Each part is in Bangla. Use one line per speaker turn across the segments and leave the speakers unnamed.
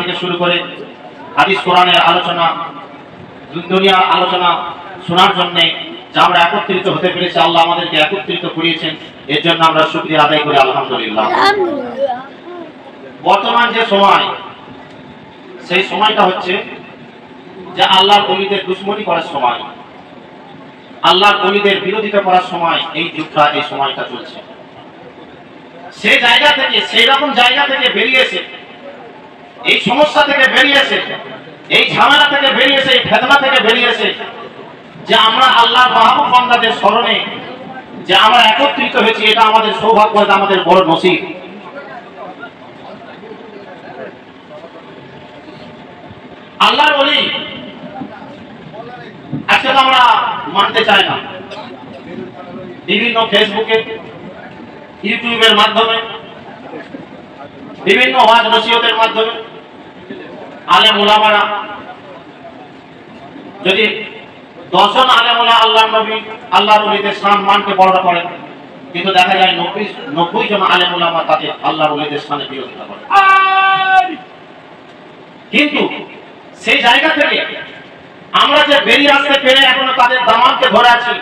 থেকে শুরু করে হাদিস কোরআনের আলোচনা, দুনিয়ার আলোচনা শোনার জন্য যে আমরা একত্রিত হতে পেরেছি, আল্লাহ আমাদেরকে একত্রিত করিয়েছেন, এর জন্য আমরা শুকরিয়া আদায় করি আলহামদুলিল্লাহ। বর্তমান যে সময়, সেই সময়টা হচ্ছে যে আল্লাহর ওলিদের দুশমনি করার সময়, আল্লাহর ওলিদের বিরোধিতা করার সময় এই যুগটা, এই সময়টা চলছে। সেই জায়গা থেকে, সেই রকম জায়গা থেকে বেরিয়েছে, এই সমস্যা থেকে বেরিয়েছে, এই ঝামেলা থেকে বেরিয়েছে, এই ফেতনা থেকে বেরিয়েছে যে আমরা আল্লাহর মাহবুব বান্দাদের স্মরণে যে আমরা একত্রিত হয়েছি, এটা আমাদের সৌভাগ্য, এটা আমাদের বড় নসিব। আল্লাহর ওলি আজকে তো আমরা মানতে চাই না। বিভিন্ন ফেসবুকে, ইউটিউবের মাধ্যমে, বিভিন্ন ওয়াজ নসিহতের মাধ্যমে আলেম উলামারা যদি 10 জন আলেম উলামা আল্লাহর নবী, আল্লাহর ওলিদের শান মানকে বড় করেন, কিন্তু দেখা যায় 90 জন আলেম উলামা তাদের আল্লাহর ওলিদের শানে বিরোধিতা করে। কিন্তু সেই জায়গা থেকে আমরা যে বেরিয়ে আসতে পেরে এখনো তাদের দামানকে ধরে আছি,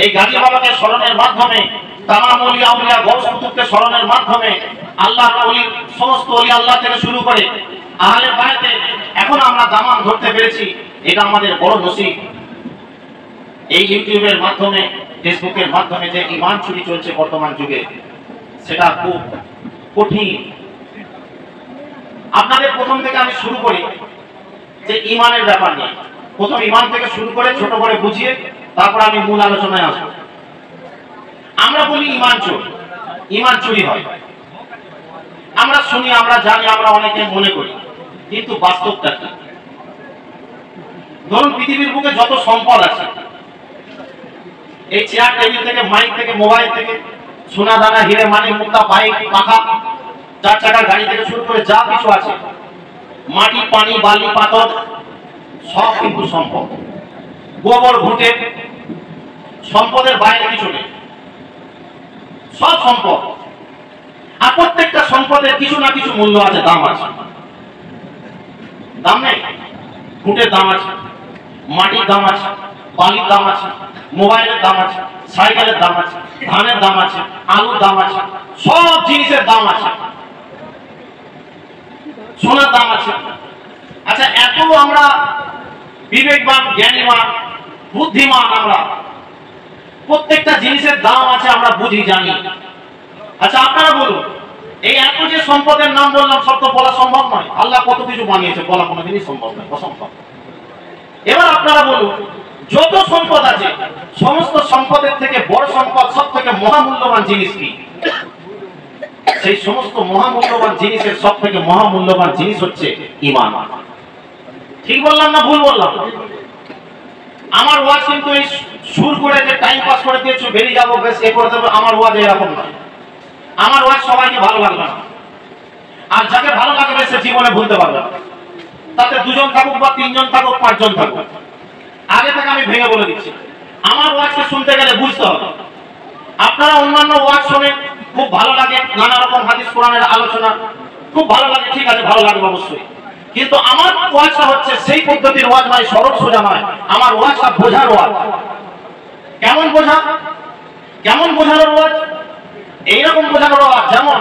এই গাজী বাবাকে স্মরণের মাধ্যমে, তামাম ওলি আউলিয়া গৌস কুতুবকে স্মরণের মাধ্যমে, আল্লাহর ওলি, সমস্ত ওলি আল্লাহ থেকে শুরু করে আহলে বায়াতে এখন আমরা দামান ধরতে পেরেছি, এটা আমাদের বড় নসিব। এই ইউটিউবের মাধ্যমে, ফেসবুকের মাধ্যমে যে ঈমান চুরি চলছে বর্তমান যুগে, সেটা খুব কঠিন। আপনাদের প্রথম থেকে আমি শুরু করি যে ঈমানের ব্যাপার নিয়ে, প্রথম ঈমান থেকে শুরু করে ছোট করে বুঝিয়ে তারপর আমি মূল আলোচনায় আসব। আমরা বলি ঈমান চোর, ঈমান চুরি হয়, আমরা শুনি, আমরা জানি, আমরা অনেকে মনে করি, কিন্তু বাস্তবটা কি? ধরুন পৃথিবীর বুকে যত সম্পদ আছে, এই চেয়ার টেবিল থেকে, মাইক থেকে, মোবাইল থেকে, সোনা দানা, হিরে মানিক মুক্তা, বাইক, পাখা, 4 চাকার গাড়ি থেকে শুরু করে যা কিছু আছে, মাটি, পানি, বালি, পাথর, সব কিন্তু সম্পদ। গোবর, ঘুঁটে, সম্পদের বাইরে কিছু নেই, সব সম্পদ। আর প্রত্যেকটা সম্পদের কিছু না কিছু মূল্য আছে, দাম আছে। দাম নেই? ঘুঁটের দাম আছে, মাটির দাম আছে, বালির দাম আছে, মোবাইলের দাম আছে, সাইকেলের দাম আছে, ধানের দাম আছে, আলুর দাম আছে, সব জিনিসের দাম আছে, সোনার দাম আছে। আচ্ছা, এত আমরা বিবেকবান, জ্ঞানীবান, বুদ্ধিমান, আমরা প্রত্যেকটা জিনিসের দাম আছে, আমরা বুঝি, জানি। আচ্ছা আপনারা বলুন, এই এত যে সম্পদের নাম বললাম, সব তো বলা সম্ভব নয়। আল্লাহ কত কিছু বানিয়েছে, বলা কোনোদিনই সম্ভব নয়, অসম্ভব। এবার আপনারা বলুন, যত সম্পদ আছে, সমস্ত সম্পদের থেকে বড় সম্পদ, সব থেকে মহামূল্যবান জিনিস কি? সেই সমস্ত মহামূল্যবান জিনিসের সব থেকে মহামূল্যবান জিনিস হচ্ছে ঈমান। ঠিক বললাম না ভুল বললাম? আমার ওয়াজ কিন্তু এই সুর করে যে টাইম পাস করে দিয়েছো, বেরিয়ে যাবো, বেশ এ করে দেবো, আমার ওয়াজ এরকম নয়। আমার ওয়াজ সবাইকে ভালো লাগবে না, আর যাকে ভালো লাগবে সে জীবনে ভুলতে পারবে না। তাতে 2 জন থাকুক বা 3 জন থাকুক, 5 জন থাকুক, আগে থেকে আমি ভেঙে বলে দিচ্ছি, আমার ওয়াজকে শুনতে গেলে বুঝতে হবে। আপনারা অন্যান্য ওয়াজ শোনেন, খুব ভালো লাগে, নানা রকম হাদিস কোরআনের আলোচনা খুব ভালো লাগে, ঠিক আছে, ভালো লাগবে অবশ্যই। কিন্তু আমার ওয়াজটা হচ্ছে সেই পদ্ধতির ওয়াজ নয়, সরল সোজা নয়। আমার ওয়াজটা বোঝার ওয়াজ। কেমন বোঝা? কেমন বোঝানোর ওয়াজ? এইরকম বোঝানোর ওয়াজ যেমন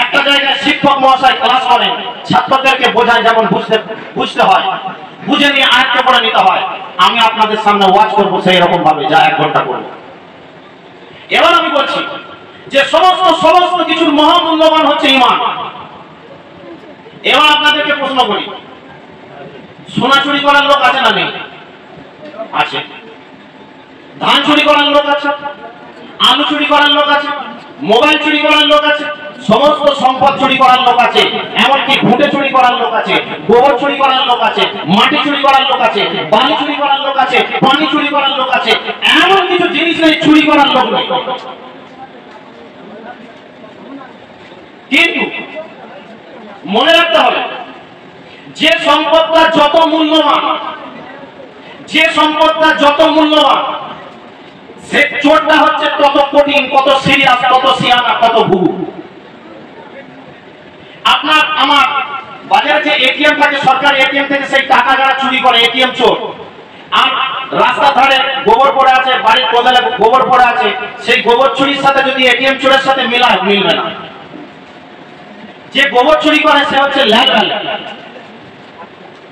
একটা জায়গায় শিক্ষক মহাশয় ক্লাস করেন, ছাত্রদেরকে বোঝায় যেমন বুঝতে হয়, বুঝে নিয়ে আয়ত্ত করে নিতে হয়। আমি আপনাদের সামনে ওয়াজ করবো সেই রকম ভাবে, যা 1 ঘন্টা করবো। এবার আমি বলছি যে সমস্ত কিছুর মহামূল্যবান হচ্ছে ঈমান। এবার আপনাদেরকে প্রশ্ন করি, সোনা চুরি করার লোক আছে না নেই? আছে। ধান চুরি করার লোক আছে, আলু চুরি করার লোক আছে, মোবাইল চুরি করার লোক আছে, সমস্ত সম্পদ চুরি করার লোক আছে, এমনকি ঘুঁটে চুরি করার লোক আছে, গোবর চুরি করার লোক আছে, মাটি চুরি করার লোক আছে, বালি চুরি করার লোক আছে, পানি চুরি করার লোক আছে। এমন কিছু জিনিস নেই চুরি করার লোক নেই। কিন্তু মনে রাখতে হবে, যে সম্পদটা যত মূল্যবান, যে সম্পদটা যত মূল্যবান, সে চোরটা হচ্ছে তত কঠিন, কত সিরিয়াস, কত সিয়ানা, কত ভুল। আপনার আমার বাজারে যে এটিএম থাকে, সরকারি এটিএম থেকে সেই টাকা যারা চুরি করে, এটিএম চোর, আর রাস্তা ধারে গোবর পড়ে আছে, বাড়ির কোদালে গোবর পড়ে আছে, সেই গোবর চুরির সাথে যদি এটিএম চোরের সাথে মিলবে না। যে গোবর চুরি করে সে হচ্ছে ল্যালব্যাল,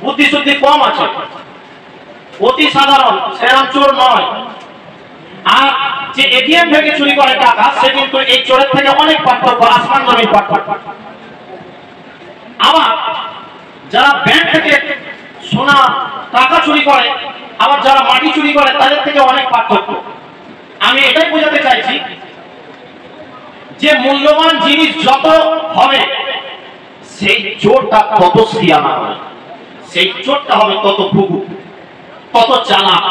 বুদ্ধি শুদ্ধি কম আছে, অতি সাধারণ, সেরকম চোর নয়। আর যে এটিএম থেকে চুরি করে টাকা, সে কিন্তু এই চোরের থেকে অনেক পার্থক্য, আসমান জমির পার্থক্য। আবার যারা ব্যাংক থেকে সোনা টাকা চুরি করে, আবার যারা মাটি চুরি করে, তাদের থেকে অনেক পার্থক্য। আমি এটাই বোঝাতে চাইছি যে মূল্যবান জিনিস যত হবে, সেই চোরটা তত সিয়ানা হবে, সেই চোরটা হবে তত ভুগু, তত চালাক।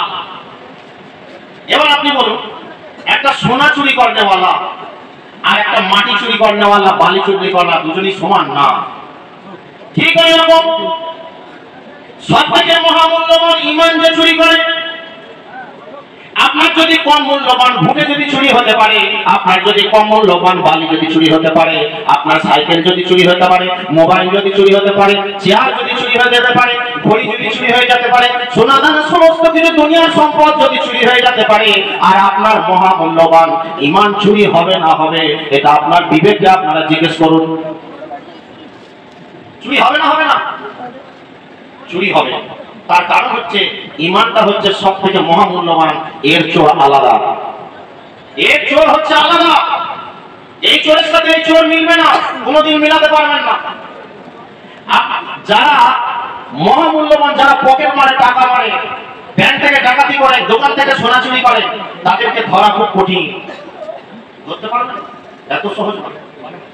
এবার আপনি বলুন, একটা সোনা চুরি করনেওয়ালা আর একটা মাটি চুরি করনেওয়ালা, বালি চুরি করনা, দুজনই সমান না। ঠিক এরকম সব থেকে মহামূল্যবান ঈমান যে চুরি করে, আপনার যদি কম মূল্যবান ভুটে যদি চুরি হতে পারে, আপনার যদি কম মূল্যবান বালি যদি চুরি হতে পারে, আপনার সাইকেল যদি চুরি হতে পারে, মোবাইল যদি চুরি হতে পারে, চেয়ার যদি চুরি হয়ে যেতে পারে, ঘড়ি যদি চুরি হয়ে যেতে পারে, সোনা দানা সমস্ত কিছু দুনিয়ার সম্পদ যদি চুরি হয়ে যেতে পারে, আর আপনার মহামূল্যবান ঈমান চুরি হবে না হবে, এটা আপনার বিবেককে আপনারা জিজ্ঞেস করুন। চুরি হবে না হবে না? চুরি হবে। তার কারণ হচ্ছে ঈমানটা হচ্ছে সব থেকে মহামূল্যবান, এর চোর আলাদা, এর চোর হচ্ছে আলাদা। এই চোরের সাথে এই চোর মিলবে না, কোনোদিন মিলাতে পারবেন না। যারা মহামূল্যবান, যারা পকেট মারে, টাকা মারে, ব্যাংক থেকে ডাকাতি করে, দোকান থেকে সোনা চুরি করে, তাদেরকে ধরা খুব কঠিন। ধরতে পারবেন? এত সহজ নয়।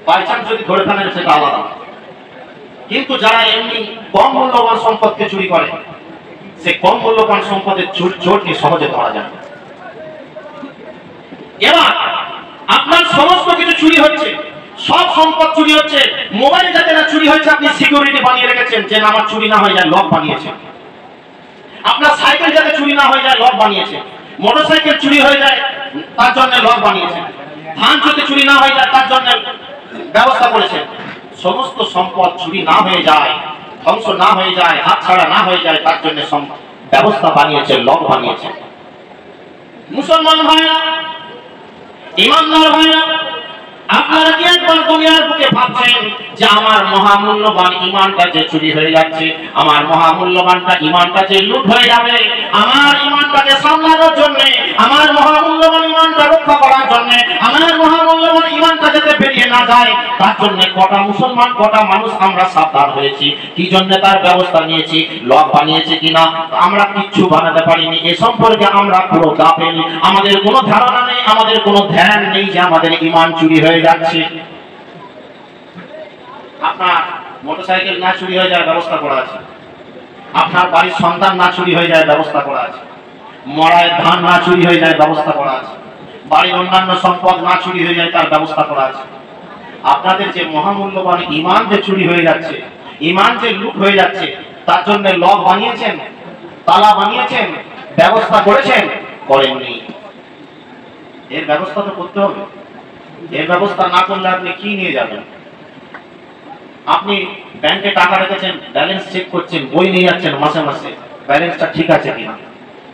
বাই চান্স যদি ধরে ফেলেন সেটা আলাদা। কিন্তু যারা এমনি কম মূল্যবান সম্পদকে চুরি করে, সে কম মূল্যবান সম্পদের চোরকে সহজে ধরা যায়। এবার আপনার সমস্ত কিছু চুরি হচ্ছে, সব সম্পদ চুরি হচ্ছে। মোবাইল যাতে না চুরি হয়েছে, আপনি সিকিউরিটি বানিয়ে রেখেছেন যে আমার চুরি না হয়ে যায়, লক বানিয়েছেন। আপনার সাইকেল যাতে চুরি না হয়ে যায়, লক বানিয়েছেন। মোটরসাইকেল চুরি হয়ে যায়, তার জন্য লক বানিয়েছেন। ধান যদি চুরি না হয়ে যায়, তার জন্য ব্যবস্থা করেছেন। সমস্ত সম্পদ চুরি না হয়ে যায়, ধ্বংস না হয়ে যায়, হাতছাড়া না হয়ে যায়, তার জন্য ব্যবস্থা বানিয়েছে, লক বানিয়েছে। মুসলমান ভাইরা, ঈমানদার ভাইরা, আপনারা কি একবার দুনিয়ার বুকে ভাবছেন যে আমার মহামূল্যবান ঈমানটা যে চুরি হয়ে যাচ্ছে, আমার মহামূল্যবানটা ঈমানটা যে লুট হয়ে যাবে, আমার ঈমানটাকে সামলানোর জন্য, আমার মহামূল্যবান ঈমানটা রক্ষা করার জন্য, আমার মহামূল্যবান ঈমানটা যাতে বেরিয়ে না যায়, তার জন্য কটা মুসলমান, কটা মানুষ আমরা সাবধান হয়েছি? কি জন্য তার ব্যবস্থা নিয়েছি? লক বানিয়েছে কিনা? আমরা কিচ্ছু বানাতে পারিনি। এ সম্পর্কে আমরা পুরো গাফেল, আমাদের কোনো ধারণা নেই, আমাদের কোনো ধ্যান নেই যে আমাদের ঈমান চুরি হয়ে যাচ্ছে। আপনার মোটরসাইকেল না চুরি হয়ে যায়, ব্যবস্থা করা আছে। আপনার বাড়ির সন্তান না চুরি হয়ে যায়, ব্যবস্থা করা আছে। মড়ায় ধান না চুরি হয়ে যায়, ব্যবস্থা করা আছে। বাড়ির অন্যান্য সম্পদ না চুরি হয়ে যায়, তার ব্যবস্থা করা আছে। আপনাদের যে মহামূল্যবান ঈমান যে চুরি হয়ে যাচ্ছে, ঈমান যে লুট হয়ে যাচ্ছে, তার জন্য লক বানিয়েছেন, তালা বানিয়েছেন, ব্যবস্থা করেছেন? করেননি। এর ব্যবস্থা তো করতে হবে। এর ব্যবস্থা না করলে আপনি কি নিয়ে যাবেন? আপনি ব্যাংকে টাকা রেখেছেন, ব্যালেন্স চেক করছেন, বই নিয়ে যাচ্ছেন মাসে মাসে, ব্যালেন্সটা ঠিক আছে কিনা,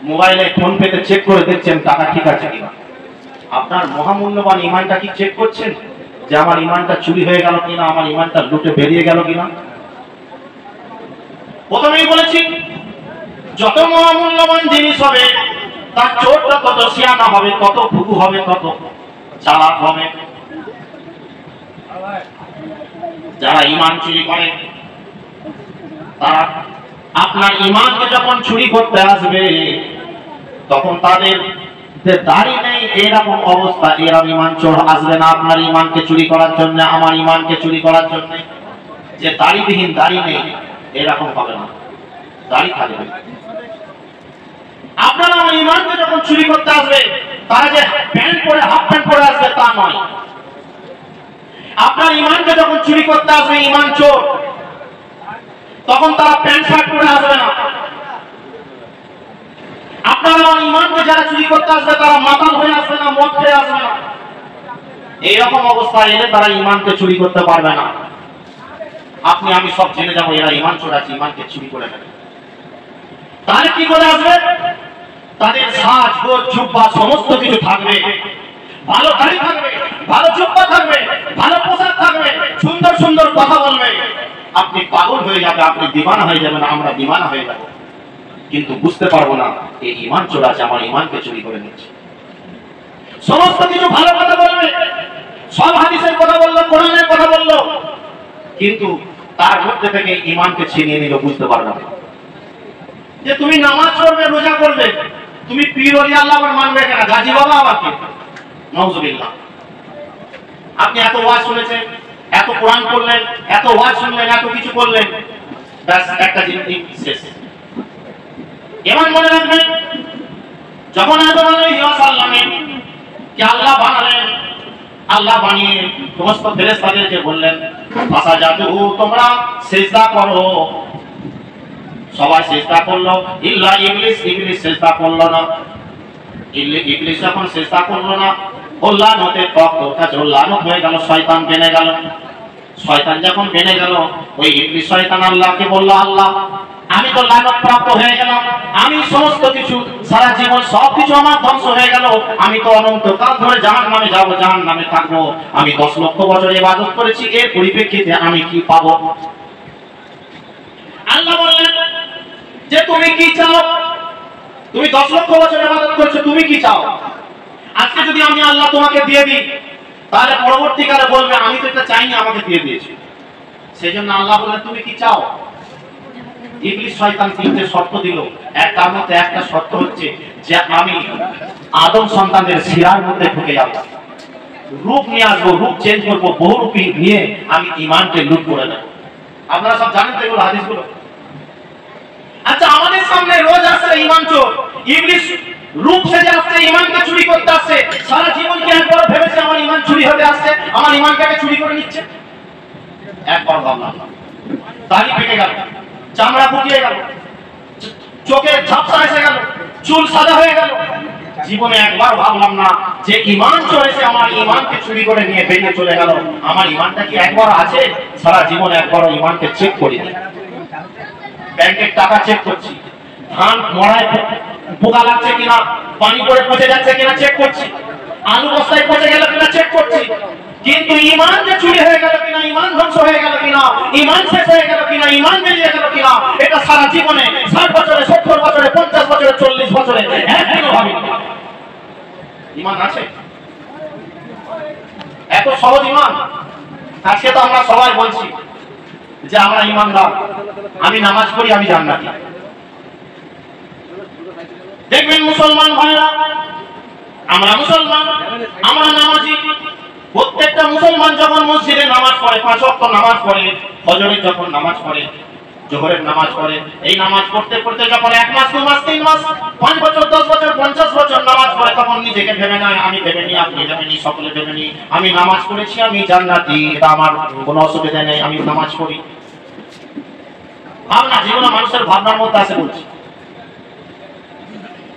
মোবাইলে ফোন পেতে চেক করে দেখছেন টাকা ঠিক আছে কিনা। আপনার মহামূল্যবান ঈমানটা কি চেক করছেন যে আমার ঈমানটা চুরি হয়ে গেল কিনা, আমার ঈমানটা লুটে বেরিয়ে গেল কিনা? প্রথমেই বলেছি, যত মহামূল্যবান জিনিস হবে, তার চোরটা তত সিয়ানা হবে, তত ভুগু হবে, তত চালাক হবে। যারা ঈমান চুরি করে, তারা আপনার ঈমানকে যখন চুরি করতে আসবে, তখন তাদের দাড়ি নেই, এরকম অবস্থা, এরকম ঈমান চোর আসবে না আপনার ঈমানকে চুরি করার জন্য, আমার ঈমানকে চুরি করার জন্য। যে দাড়িবিহীন, দাড়ি নেই, এরকম হবে না, দাড়ি থাকবে। আপনারা আমার ঈমানকে যখন চুরি করতে আসবে, তারা যে প্যান্ট পরে, হাফ প্যান্ট পরে আসবে তা নয়। আপনার ঈমানকে যখন চুরি করতে আসবে ঈমান চোর, তখন তারা প্যান্ট শার্ট পরে আসবে না। আপনার আমার ঈমানকে যারা চুরি করতে আসবে, তারা মাতাল হয়ে আসবে না, মদ খেয়ে আসবে না। এইরকম অবস্থা এলে তারা ঈমানকে চুরি করতে পারবে না। আপনি আমি সব জেনে যাবো এরা ঈমান চোর আছে, ঈমানকে চুরি করে নেবে। তাহলে কি করে আসবে? তাদের সাজ গোজ জুব্বা সমস্ত কিছু থাকবে, ভালো গাড়ি থাকবে, ভালো জুব্বা থাকবে, ভালো পোশাক থাকবে, সুন্দর সুন্দর কথা বলবে। আপনি পাগল হয়ে যাবে, আপনি দিওয়ানা হয়ে যাবেন, আমরা দিওয়ানা হয়ে যাব, কিন্তু বুঝতে পারবো না এই ঈমান চোর আছে, আমার ঈমানকে চুরি করে নিচ্ছে। সমস্ত কিছু ভালো কথা বলবে, সব হাদিসের কথা বললো, কোরআনের কথা বললো, কিন্তু তার মধ্যে থেকে ঈমানকে ছিনিয়ে নিল, বুঝতে পারবে না। যে তুমি নামাজ পড়বে, রোজা করবে, তুমি পীর ওলি আল্লাহ আবার মানবে কেন? গাজী বাবা আবার কি? নাউজুবিল্লাহ। আপনি এত ওয়াজ শুনেছেন, এত কোরআন পড়লেন, এত ওয়াজ শুনলেন, এত কিছু করলেন, ব্যাস একটা জিনিস শেষ। এমন মনে রাখবেন, যখন আদম আলাইহিস সালামকে কি আল্লাহ বানালেন, আল্লাহ বানিয়ে সমস্ত ফেরেশতাদেরকে বললেন ফাসাজাদু, তোমরা সিজদা করো। সবাই সিজদা করলো, ইল্লা ইবলিস, ইবলিস সিজদা করলো না। ইবলিস যখন সিজদা করলো না, লানতের পক্ষটা লানত হয়ে গেল, শয়তান বেনে গেল। শয়তান যখন বেনে গেল, ওই ইবলিস শয়তান আল্লাহকে বলল, আল্লাহ আমি তো লানত প্রাপ্ত হয়ে গেলাম, আমি সমস্ত কিছু সারা জীবন সবকিছু আমার ধ্বংস হয়ে গেল, আমি তো অনন্তকাল ধরে জাহান্নামে যাব, জাহান্নামে থাকবো, আমি 10 লক্ষ বছর ইবাদত করেছি, এর পরিপ্রেক্ষিতে আমি কি পাবো? আল্লাহ বললেন যে তুমি কি চাও? তুমি 10 লক্ষ বছর ইবাদত করছো, তুমি কি চাও? আজকে যদি আমি আল্লাহ তোমাকে দিয়ে দিই, তাহলে পরবর্তীকালে বলবে আমি তো এটা চাইনি, আমাকে দিয়ে দিয়েছি। সেজন্য আল্লাহ বললেন তুমি কি চাও? ইবলিস শয়তান 3টে শর্ত দিল, তার মধ্যে একটা শর্ত হচ্ছে যে আমি আদম সন্তানদের শিরার মধ্যে ঢুকে যাব, রূপ নিয়ে আসবো, রূপ চেঞ্জ করবো, বহুরূপী নিয়ে আমি ঈমানকে লুট করে নেব। আপনারা সব জানেন তো এগুলো হাদিসগুলো। আচ্ছা, আমাদের সামনে রোজ আসছে ঈমান চোর, ইবলিস রূপ সেজে আসছে, ঈমানকে চুরি করতে আসছে। সারা জীবন কি একবার ভেবেছে আমার ঈমান চুরি হতে আসছে, আমার ঈমানটাকে চুরি করে নিচ্ছে? একবার ভাবলাম না। দাড়ি পেকে গেল, চামড়া ফুটিয়ে গেল, চোখে ঝাপসা এসে গেল, চুল সাদা হয়ে গেল। জীবনে একবার ভাবলাম না যে ঈমান চোর এসে আমার ঈমানকে চুরি করে নিয়ে বেরিয়ে চলে গেল, আমার ঈমানটা কি একবার আছে? সারা জীবন একবার ঈমানকে চেক করি, ব্যাংকের টাকা চেক করছি, ধান মড়ায় পোকা লাগছে কিনা, পানি পড়ে পচে যাচ্ছে কিনা চেক করছি, আলু বস্তায় পচে গেল কিনা চেক করছি, কিন্তু ঈমান যে চুরি হয়ে গেল কিনা, ঈমান ধ্বংস হয়ে গেল কিনা, ঈমান শেষ হয়ে গেল কিনা, ঈমান বেরিয়ে গেল কিনা, এটা সারা জীবনে 60 বছরে, 70 বছরে, 50 বছরে, 40 বছরে একদিনও ভাবিনি। ঈমান আছে? এত সহজ ঈমান? আজকে তো আমরা সবাই বলছি যে আমরা ঈমানদার, আমি নামাজ পড়ি, আমি জান্নাতি। দেখবেন মুসলমান ভাইরা, আমরা মুসলমান, আমরা নামাজি। প্রত্যেকটা মুসলমান যখন মসজিদে নামাজ পড়ে, 5 ওয়াক্ত নামাজ পড়ে, ফজরের যখন নামাজ পড়ে, জোহরের নামাজ পড়ে, এই নামাজ পড়তে পড়তে যখন 1 মাস, 2 মাস, 3 মাস, 5 বছর, 10 বছর, 50 বছর নামাজ পড়ে, তখন নিজেকে ভেবে নেয়, আমি ভেবে নি, আপনি ভেবে নি, সকলে ভেবে নি, আমি নামাজ পড়েছি, আমি জান্নাতি, এটা আমার কোনো অসুবিধা নেই, আমি নামাজ পড়ি। ভাবনা, যেগুলো মানুষের ভাবনার মধ্যে আছে বলছি।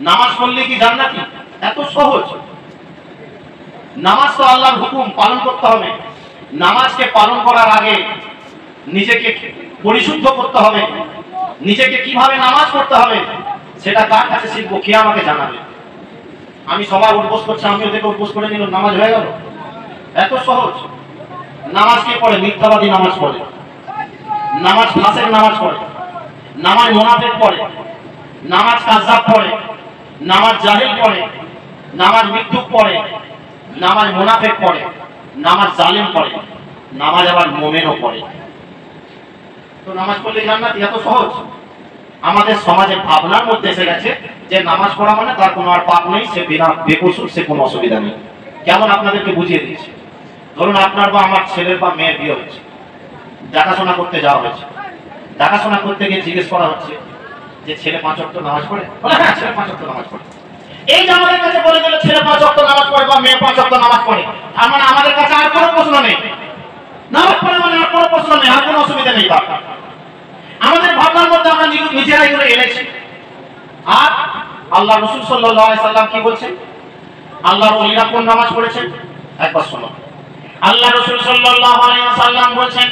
নামাজ পড়লে কি জান্নাতি? এত সহজ? নামাজ তো আল্লাহর হুকুম, পালন করতে হবে। নামাজকে পালন করার আগে নিজেকে পরিশুদ্ধ করতে হবে। নিজেকে কিভাবে নামাজ পড়তে হবে সেটা কার কাছে শিখবো? কে আমাকে জানাবে? আমি সবার উপোস করছি, আমি ওদেরকে উপোস করে নিলাম, নামাজ হয়ে গেল? এত সহজ? নামাজ কে পড়ে? মিথ্যাবাদী নামাজ পড়ে, নামাজ ফাসেক নামাজ পড়ে, নামাজ মুনাফিক পড়ে, নামাজ কাযযাব পড়ে, নামাজ জাহিল পড়ে, নামাজ মিথ্যুক পড়ে, নামাজ মুনাফিক পড়ে, নামাজ জালিম পড়ে, নামাজ আবার মুমিনও পড়ে। তো নামাজ পড়লে জান্নাত? এত সহজ? আমাদের সমাজে ভাবনার মধ্যে এসে গেছে যে নামাজ পড়া মানে তার কোনো আর পাপ নেই, সে বিনা বেকসুর, সে কোনো অসুবিধা নেই। কেমন আপনাদেরকে বুঝিয়ে দিচ্ছি। ধরুন আপনার বা আমার ছেলের বা মেয়ের বিয়ে হচ্ছে, দেখাশোনা করতে যাওয়া হয়েছে, দেখাশোনা করতে গিয়ে জিজ্ঞেস করা হচ্ছে যে ছেলে 5 ওয়াক্ত নামাজ পড়ে? হ্যাঁ, ছেলে 5 ওয়াক্ত নামাজ পড়ে। এই যে আমাদের কাছে বলে গেল ছেলে 5 ওয়াক্ত নামাজ পড়ে বা মেয়ে 5 ওয়াক্ত নামাজ পড়ে, তার মানে আমাদের কাছে আর কোনো প্রশ্ন নেই, নামাজ পড়ে মানে আর কোনো প্রশ্ন নেই, আর কোনো অসুবিধা নেই। তার আমাদের ভাবনার মধ্যে আমরা নিজেরাই করে এনেছি। আর আল্লাহ রাসূল সাল্লাল্লাহু আলাইহি সাল্লাম কি বলছেন? আল্লাহর ওলিরা কোন নামাজ পড়েছেন? একবার শুনুন। আল্লাহ রাসূল সাল্লাল্লাহু আলাইহি সাল্লাম বলেছেন